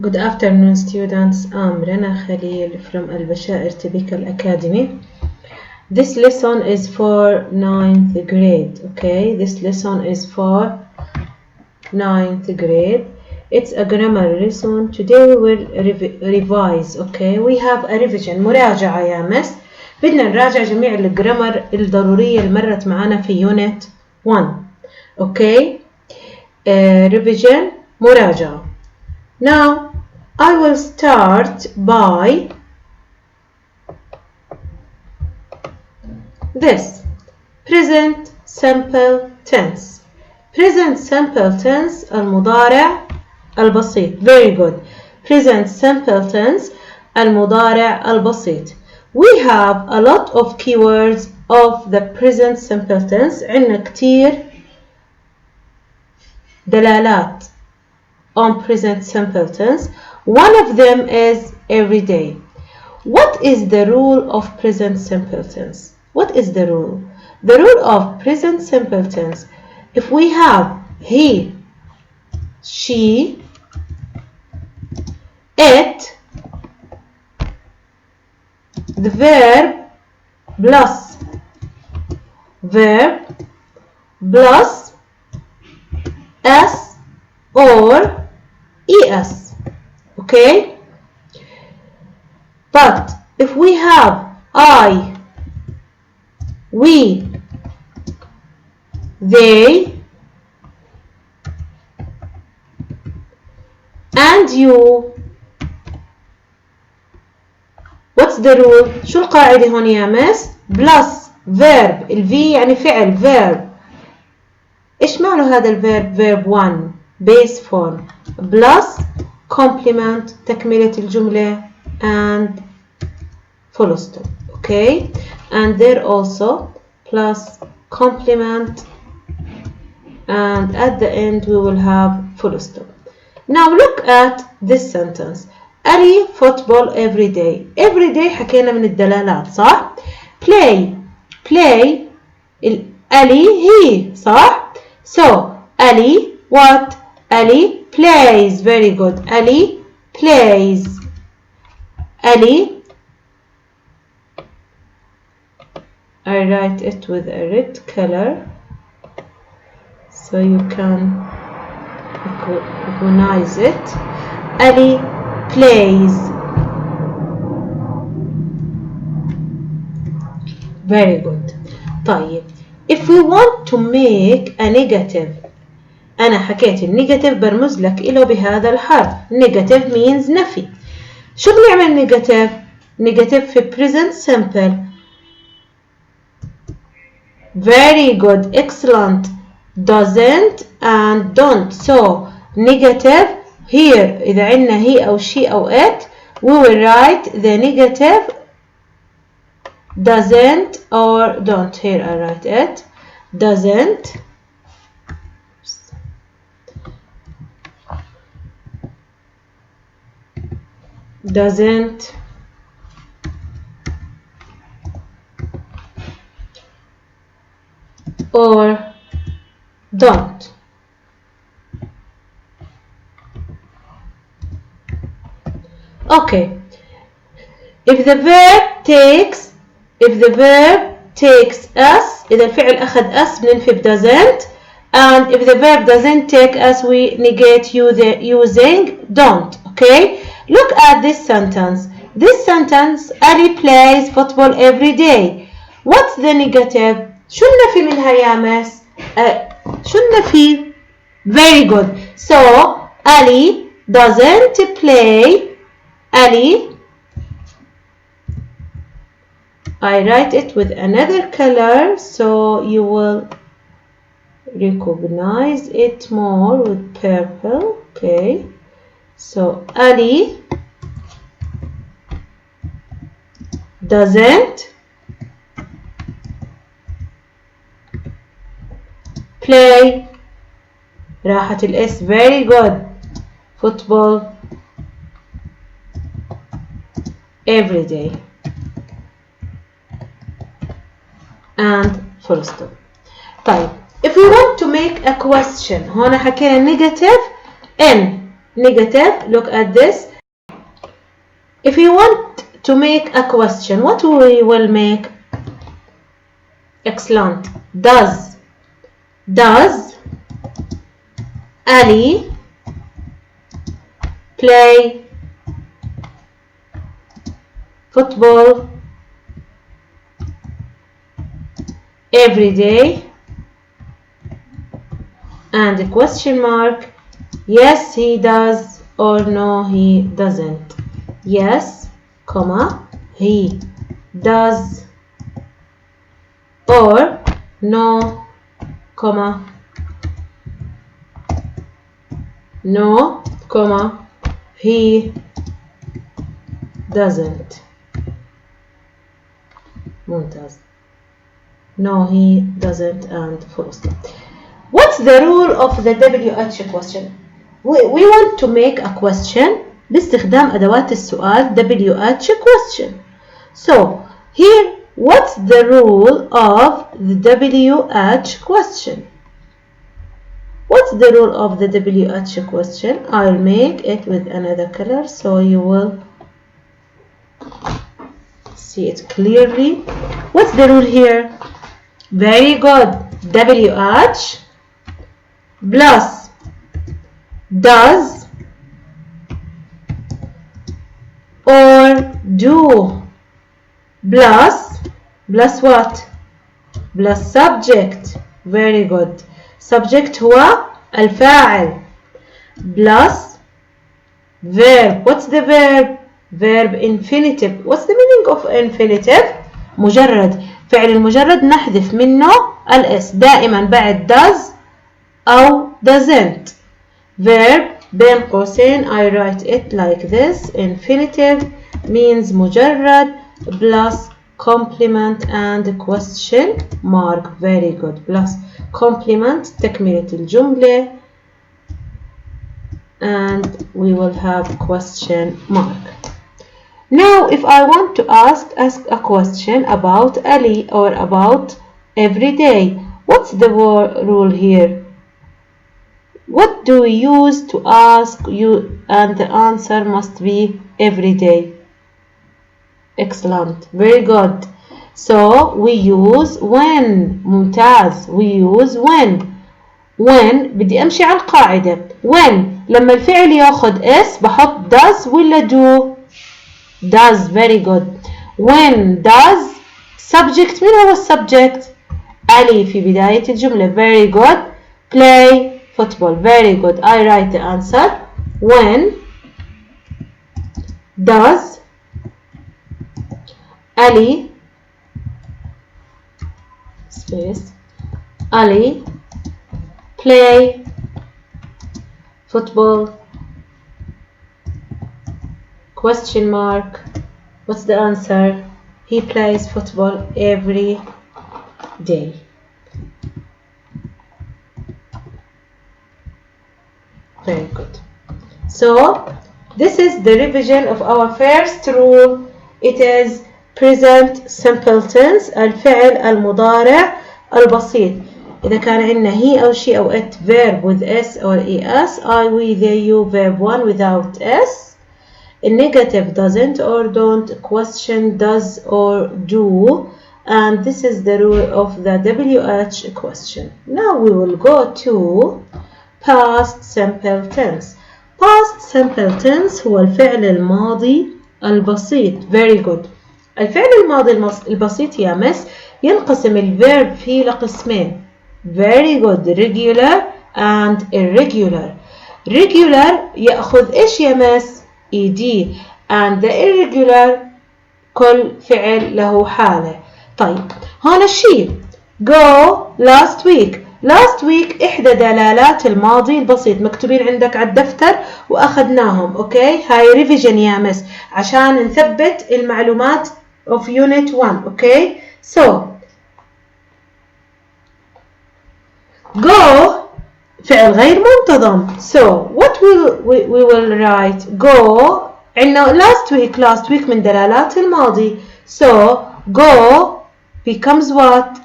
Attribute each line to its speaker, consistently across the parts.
Speaker 1: Good afternoon, students. I'm Rana Khalil from Al Bashair Typical Academy. This lesson is for 9th grade. Okay, this lesson is for 9th grade. It's a grammar lesson. Today we will revise. Okay, we have a revision مراجعة يا مس. بدنا نراجع جميع الجرامر الضرورية اللي مرت معنا في unit 1. Okay, revision مراجعة. Now I will start by this present simple tense. Present simple tense المضارع البسيط. Very good. Present simple tense المضارع البسيط. We have a lot of keywords of the present simple tense. عندنا كتير دلالات on present simple tense. One of them is every day. What is the rule of present simple tense? What is the rule? The rule of present simple tense, if we have he, she, it, the verb plus s or es. Okay, but if we have I, we, they, and you, what's the rule? شو القاعدة هون يا مس؟ plus verb. ال V يعني فعل verb. إيش معنى هذا الverb؟ verb 1 base form plus complement تكملة الجملة and full stop. Okay, and there also plus complement and at the end we will have full stop. Now look at this sentence. أري football every day. Every day حكينا من الدلالات صح؟ play ألي he صح؟ so ألي what؟ ألي plays. Very good. ألي plays. ألي, I write it with a red color so you can recognize it. ألي plays. Very good. طيب, if we want to make a negative, أنا حكيت النيجاتيف برمز لك إله بهذا الحرف. negative means نفي. شو بنعمل negative؟ negative في present simple. Very good. Excellent. Doesn't and don't. So negative here إذا عندنا he أو she أو it we will write the negative doesn't or don't. Here I write it. Doesn't. Doesn't or don't. Okay. If the verb takes us, إذا الفعل أخذ us بننفي doesn't, and if the verb doesn't take us we negate using don't. Okay. Look at this sentence. This sentence Ali plays football every day. What's the negative? شو النفي منها يا مس؟ شو النفي؟ Very good. So Ali doesn't play. Ali, I write it with another color so you will recognize it more with purple. Okay. So Ali doesn't play. راحت الاس. Very good. Football every day and full stop. طيب, if we want to make a question هون حكينا negative in Negative. Look at this. If you want to make a question, what we will make? Excellent. Does Ali play football every day? And a question mark. Yes, he does, or no, he doesn't. Yes, comma, he does, or no, comma, no, comma, he doesn't. ممتاز. No, he doesn't, and full stop. What's the rule of the WH question? We want to make a question باستخدام أدوات السؤال WH question. So here, what's the rule of the WH question? What's the rule of the WH question? I'll make it with another color so you will see it clearly. What's the rule here? Very good. WH plus does or do plus what? Plus subject. Very good. Subject هو الفاعل plus verb. What's the verb? Verb infinitive. What's the meaning of infinitive? مجرد. فعل المجرد نحذف منه الاس دائما بعد does أو doesn't. Verb بين قوسين I write it like this. Infinitive means مجرد plus complement and question mark. Very good. Plus complement تكملة الجملة and we will have question mark. Now if I want to ask a question about Ali or about every day, what's the rule here? What do we use to ask you and the answer must be every day? Excellent. Very good. So we use when. ممتاز. We use when. When بدي أمشي على القاعدة. When لما الفعل ياخد اس بحط does ولا do? Does. Very good. When does subject. مين هو السبجect؟ علي في بداية الجملة. Very good. Play football. Very good. I write the answer. When does Ali space Ali play football? Question mark. What's the answer? He plays football every day. Very good. So this is the revision of our first rule. It is present simple tense. الفعل المضارع البسيط. إذا كان عندنا he أو she أو it verb with s or es, I, we, they, you verb 1 without s. Negative doesn't or don't, question does or do, and this is the rule of the WH question. Now we will go to past simple tense. Past simple tense هو الفعل الماضي البسيط. Very good. الفعل الماضي البسيط يا مس ينقسم الفيرب فيه لقسمين. Very good. Regular and irregular. Regular يأخذ إيش يا مس؟ ed and the irregular كل فعل له حالة. طيب هون الشيء go last week. last week إحدى دلالات الماضي البسيط مكتوبين عندك على الدفتر وأخذناهم. أوكي هاي ريفيجن يا مس عشان نثبت المعلومات of unit 1. أوكي so go فعل غير منتظم. So what we will write? Go عندنا last week من دلالات الماضي. So go becomes what?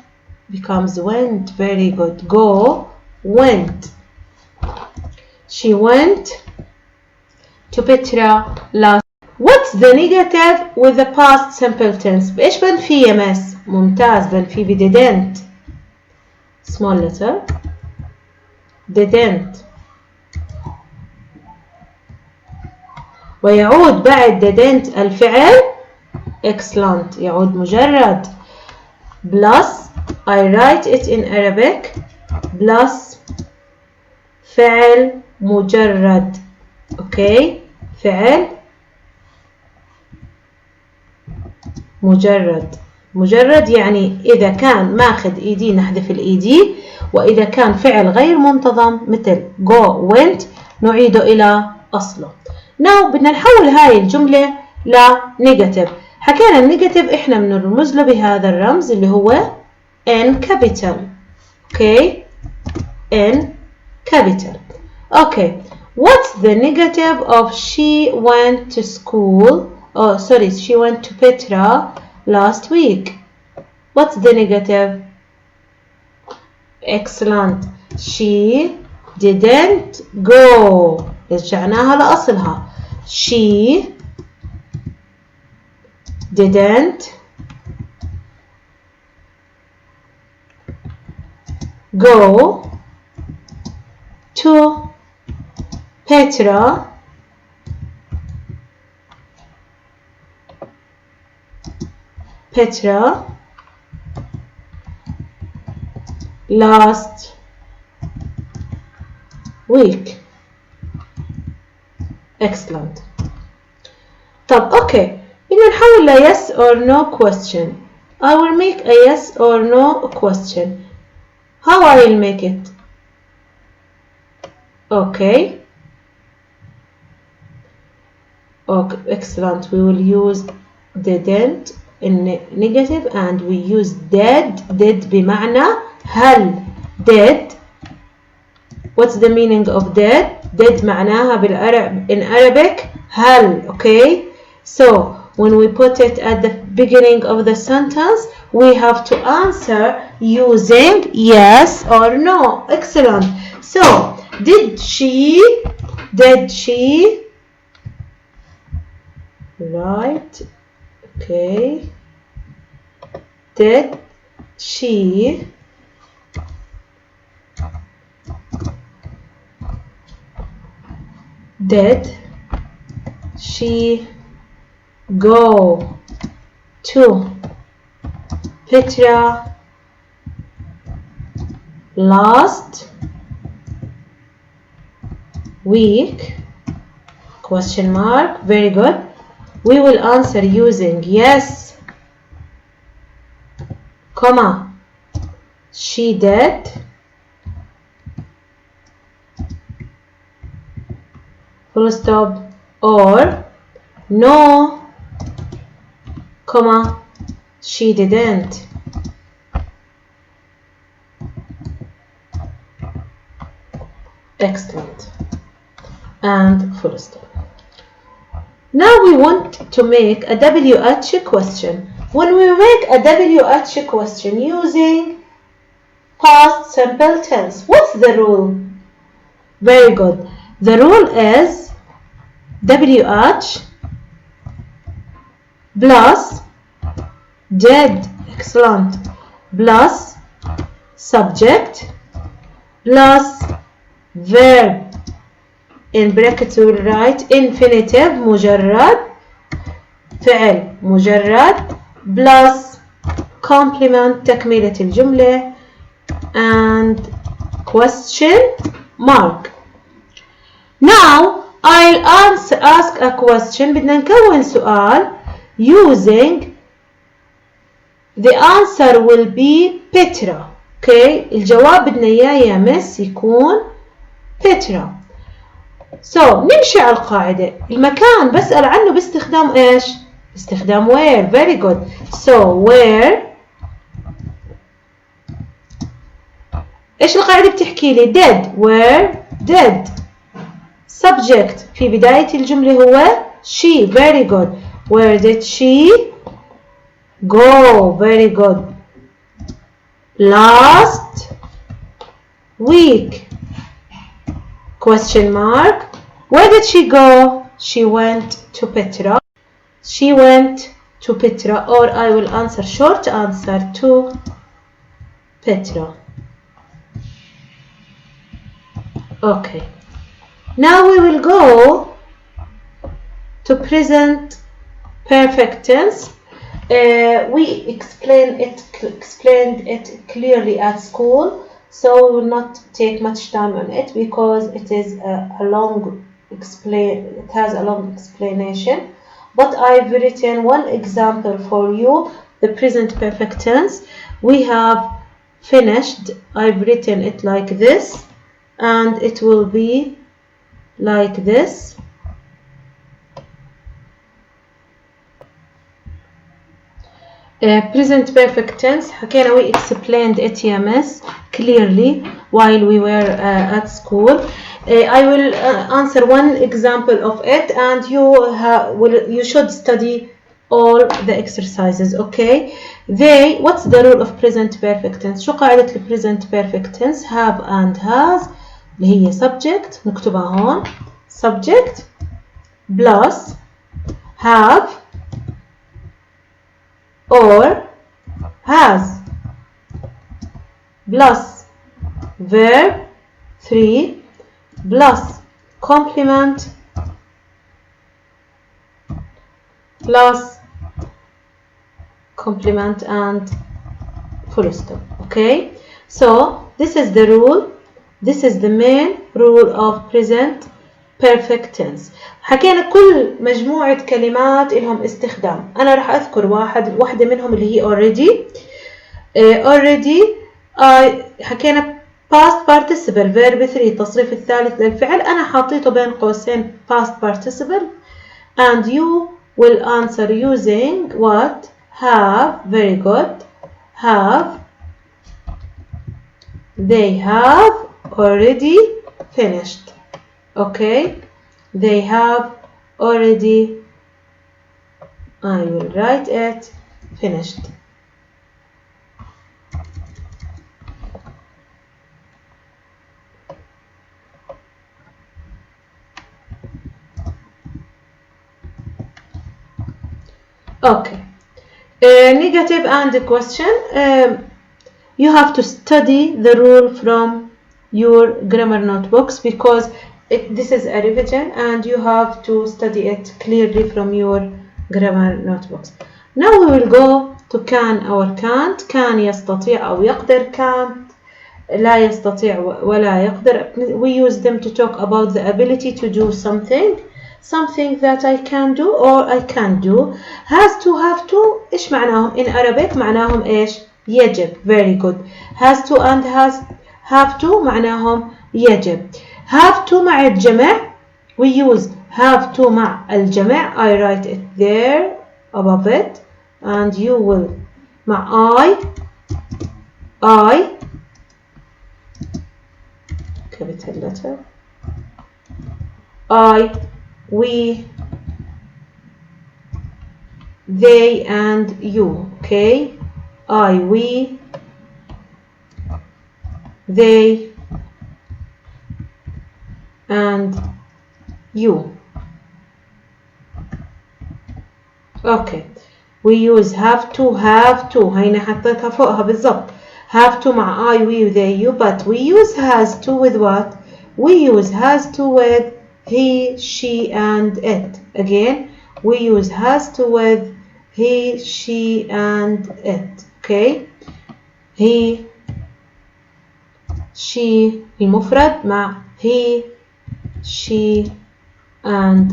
Speaker 1: Becomes went. Very good. Go went. She went to Petra last. What's the negative with the past simple tense؟ بإيش بنفيه يا مس؟ ممتاز، بنفيه ب didn't. small letter didn't. ويعود بعد didn't الفعل excellent، يعود مجرد plus I write it in Arabic plus فعل مجرد. اوكي، فعل مجرد. مجرد يعني إذا كان ماخذ إيدي نحذف الإيدي، وإذا كان فعل غير منتظم مثل go went نعيده إلى أصله. now بدنا نحول هاي الجملة ل negative. حكينا النيجاتيف إحنا بنرمز له بهذا الرمز اللي هو N capital. okay N capital. okay what's the negative of she went to school? oh sorry, she went to Petra last week. what's the negative? excellent. she didn't go. رجعناها لأصلها. she didn't go to Petra last week. excellent. طب اوكي، بدنا نحول ل yes or no question. I will make a yes or no question. How I will make it? okay excellent. we will use didn't in negative and we use did بمعنى هل. did, what's the meaning of did معناها in Arabic هل. okay, so when we put it at the beginning of the sentence we have to answer using yes or no. excellent. so did she right, okay, did she go to Petra last week? question mark. very good. we will answer using yes, comma, she did, full stop, or no, comma, she didn't. excellent. and full stop. Now we want to make a WH question. When we make a WH question using past simple tense, what's the rule? very good. the rule is WH plus did, excellent, plus subject plus verb. in brackets we will write infinitive مجرد، فعل مجرد plus complement تكملة الجملة and question mark. now I'll ask a question. بدنا نكون سؤال using the answer will be Petra. okay الجواب بدنا اياه يا مس يكون Petra. so نمشي على القاعدة. المكان بسأل عنه باستخدام ايش؟ باستخدام where. very good. so where ايش القاعدة بتحكي لي؟ did. where did subject في بداية الجملة هو she. very good. where did she go? very good. last week question mark. where did she go? she went to Petra. She went to Petra, or I will answer short answer to Petra. Okay. Now we will go to present perfect tense. We explained it clearly at school, so we will not take much time on it because it is a long explanation. But I've written one example for you, the present perfect tense. We have finished. I've written it like this, and it will be like this. Present perfect tense. حكينا we explained it EMS clearly while we were at school. I will answer one example of it, and you should study all the exercises. Okay. What's the rule of present perfect tense? شو قاعدة ال present perfect tense؟ have and has اللي هي subject نكتبها هون. subject plus have or has plus verb 3 plus complement and full stop. Okay, so this is the rule, this is the main rule of present perfect tense. حكينا كل مجموعة كلمات لهم استخدام. أنا راح أذكر واحدة منهم اللي هي already. حكينا past participle verb 3 تصريف الثالث للفعل. أنا حاطيته بين قوسين past participle, and you will answer using what? have. Very good. have. They have already finished. Okay, they have already, I will write it, finished. Okay. Negative and the question. You have to study the rule from your grammar notebooks because this is a revision and you have to study it clearly from your grammar notebooks. Now we will go to can or can't. كان يستطيع أو يقدر. can't لا يستطيع ولا يقدر. We use them to talk about the ability to do something that I can do or I can't do. has to, have to إيش معناهم in Arabic؟ معناهم إيش؟ يجب. Very good. has to and have to معناهم يجب. have to مع الجمع we use have to مع الجمع. I write it there above it, and you will مع I capital letter, I, we, they and you. Okay, I, we, they and you. Okay, we use have to. هينا حطيتها فوقها بالضبط. have to مع I, we, they, you, but we use has to with what? We use has to with he, she and it. Again, we use has to with he, she and it. Okay, he, she المفرد مع he, she and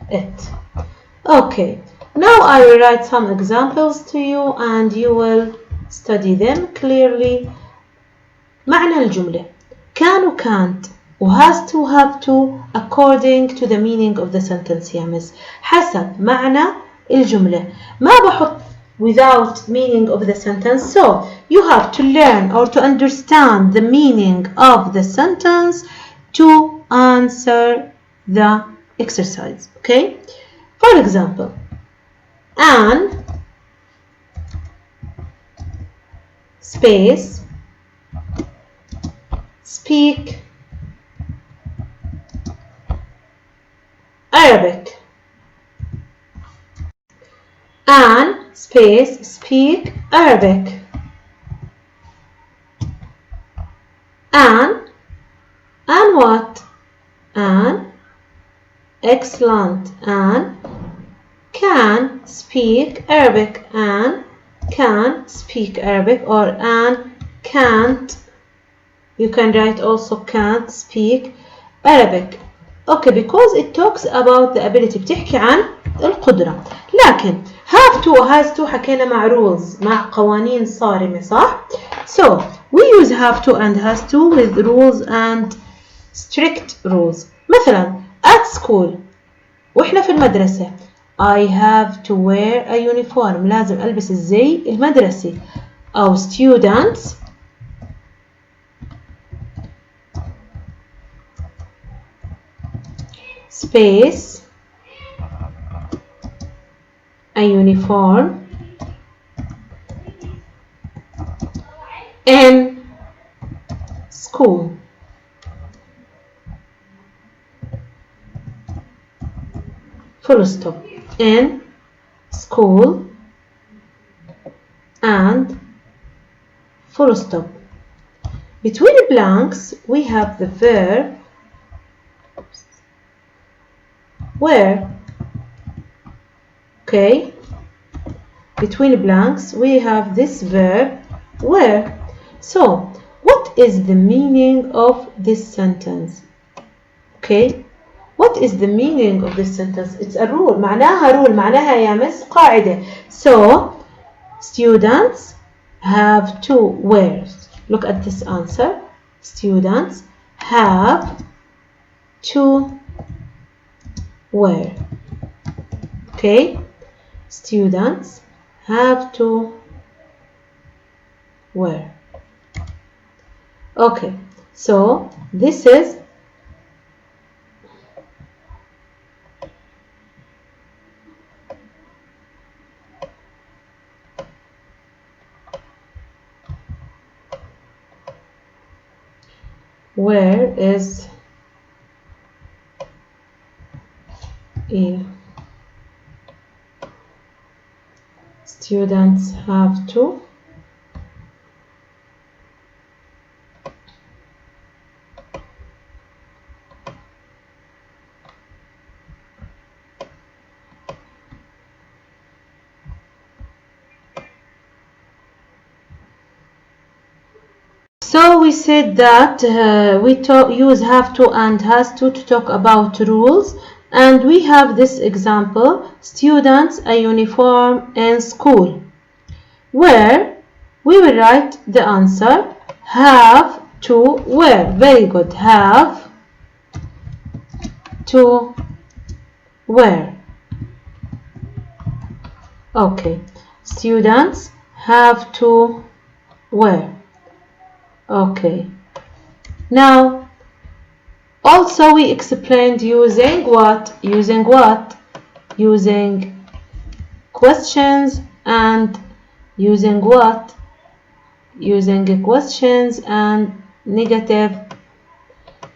Speaker 1: it. Okay, now I will write some examples to you and you will study them clearly. معنى الجملة can و can't و has to, have to according to the meaning of the sentence يا مس. حسب معنى الجملة. ما بحط without meaning of the sentence, so you have to learn or to understand the meaning of the sentence to answer the exercise. Okay, for example, Anne space speak Arabic. An space speak Arabic. An what? An excellent. An can speak Arabic. An can speak Arabic, or an can't. You can write also can't speak Arabic. Okay, because it talks about the ability. بتحكي عن القدرة. لكن have to has to حكينا مع rules، مع قوانين صارمة، صح؟ So we use have to and has to with rules and strict rules. مثلا at school واحنا في المدرسة I have to wear a uniform. لازم ألبس الزي المدرسي. أو students space a uniform in school. Full stop. In school and full stop. Between the blanks we have the verb where. Okay, between the blanks we have this verb where. So what is the meaning of this sentence? Okay, what is the meaning of this sentence? It's a rule. معناها rule. معناها يا مس قاعدة. So students have to wear. Look at this answer. Students have to wear. Okay, students have to wear. Okay, so this is where is students have to So we said that we use have to and has to talk about rules, and we have this example, students a uniform in school, where we will write the answer have to wear. Very good, have to wear. Okay, students have to wear. Okay, now also we explained using what? Using questions and using what? Using questions and negative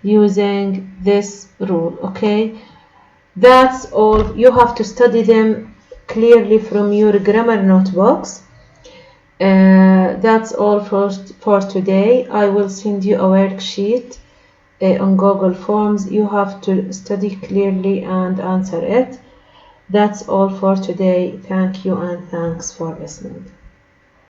Speaker 1: using this rule. Okay, that's all. You have to study them clearly from your grammar notebooks. That's all for today. I will send you a worksheet on Google Forms. You have to study clearly and answer it. That's all for today. Thank you and thanks for listening.